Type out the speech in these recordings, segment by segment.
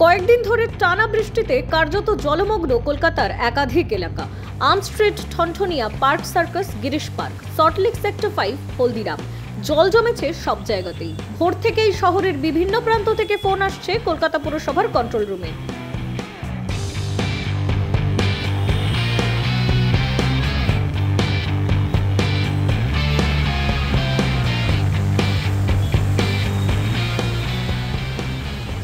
কয়েকদিন ধরে টানা বৃষ্টিতে কার্যত জলমগ্ন কলকাতার একাধিক এলাকা। Arm street, Thanthania, park circus, Girish park, Salt Lake sector 5, Haldiram. জল জমেছে সব জায়গাতেই। ভোর থেকেই শহরের বিভিন্ন প্রান্ত থেকে ফোন আসছে কলকাতা পুরসভার কন্ট্রোল রুমে।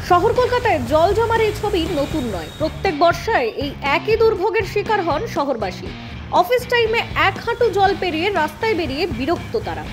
শহর কলকাতায় জল জমার এই ছবি নতুন নয়। প্রত্যেক বর্ষায় এই একই দুর্ভোগের শিকার হন শহরবাসী। অফিস টাইমে এক হাঁটু জল পেরিয়ে রাস্তায় বেরিয়ে বিরক্ত তারা।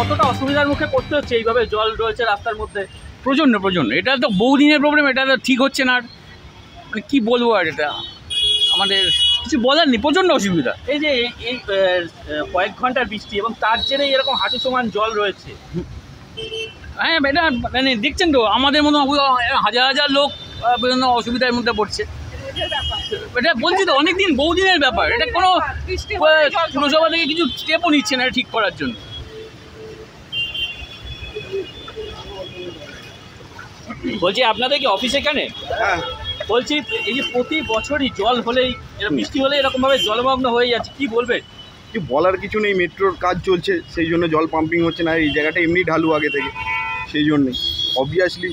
কতটা অসুবিধার মুখে পড়তে হচ্ছে এইভাবে জল রয়েছে রাস্তার মধ্যে। প্রচণ্ড এটা তো বহুদিনের প্রবলেম, এটা তো ঠিক হচ্ছে না। মানে কী বলবো, আর এটা আমাদের কিছু বলার নেই, প্রচণ্ড অসুবিধা। এই যে এই কয়েক ঘন্টার বৃষ্টি এবং তার জেরে এরকম হাঁটু সমান জল রয়েছে। হ্যাঁ, এটা মানে দেখছেন তো, আমাদের মতো হাজার হাজার লোক বিভিন্ন অসুবিধার মধ্যে পড়ছে। এটা বলছি তো, অনেকদিন বহুদিনের ব্যাপার। এটা কোনো পুরসভা থেকে কিছু স্টেপও নিচ্ছে না ঠিক করার জন্য। বলছি, আপনাদের কি অফিস এখানে? হ্যাঁ। বলছি, এই যে প্রতি বছরই জল হলেই, বৃষ্টি হলেই এরকমভাবে জলমগ্ন হয়ে যাচ্ছে, কি বলবেন? কি বলার কিছু নেই, মেট্রোর কাজ চলছে, সেই জন্য জল পাম্পিং হচ্ছে না। এই জায়গাটা এমনি ঢালু আগে থেকে, সেই জন্যই অবভিয়াসলি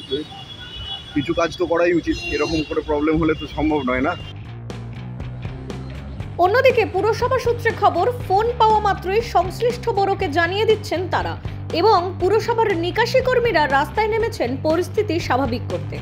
কিছু কাজ তো করাই উচিত। এরকম করে প্রবলেম হলে তো সম্ভব নয় না। অন্যদিকে পুরসভা সূত্রে খবর, ফোন পাওয়া মাত্রই সংশ্লিষ্ট বড়কে জানিয়ে দিচ্ছেন তারা এবং পুরসভার নিকাশি কর্মীরা রাস্তায় নেমেছেন পরিস্থিতি স্বাভাবিক করতে।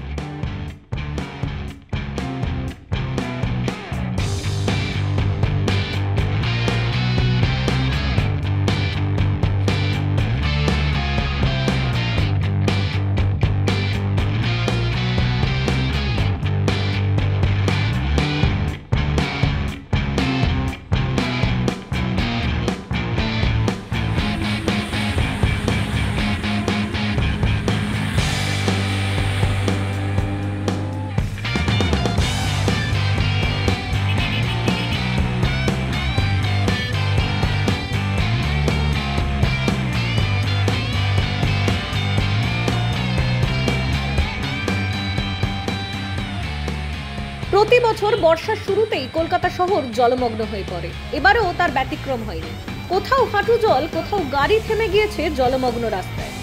প্রতি বছর বর্ষার শুরুতেই কলকাতা শহর জলমগ্ন হয়ে পড়ে। এবারেও তার ব্যতিক্রম হয়নি। কোথাও হাঁটু জল, কোথাও গাড়ি থেমে গিয়েছে জলমগ্ন রাস্তায়।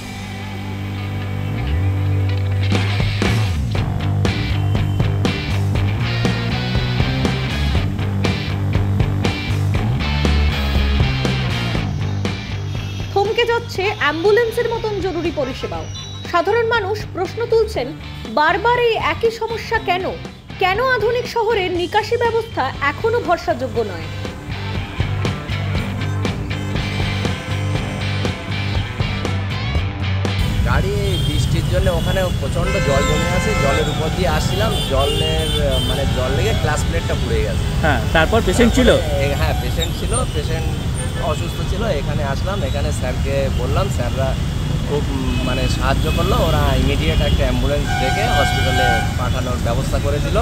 থমকে যাচ্ছে অ্যাম্বুলেন্সের মতন জরুরি পরিষেবাও। সাধারণ মানুষ প্রশ্ন তুলছেন, বারবার এই একই সমস্যা কেন? কেন আধুনিক শহরের নিকাশি ব্যবস্থা এখনো ভরসাযোগ্য নয়? গাড়ি বৃষ্টির জন্য ওখানে প্রচণ্ড জল জমে আছে, জলের উপর দিয়ে আসছিলাম, মানে জল লেগে ক্লাস প্লেটটা পুড়ে গেছে। হ্যাঁ, তারপর পেশেন্ট ছিল? হ্যাঁ, পেশেন্ট ছিল, পেশেন্ট অসুস্থ ছিল। এখানে আসলাম, এখানে স্যারকে বললাম, স্যাররা খুব মানে সাহায্য করলো। ওরা ইমিডিয়েট একটা অ্যাম্বুলেন্স ডেকে হসপিটালে পাঠানোর ব্যবস্থা করে দিল,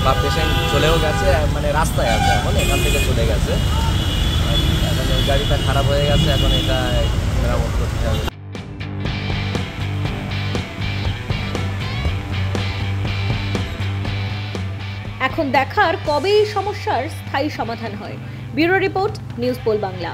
বা পেশেন্ট চলেও গেছে, মানে রাস্তায় আছে এখন, এখান থেকে চলে গেছে। এখন এই গাড়িটা খারাপ হয়ে গেছে, এখন এটা মেরামত করতে হবে। এখন দেখার কবে এই সমস্যার স্থায়ী সমাধান হয়। Bureau report, news poll Bangla.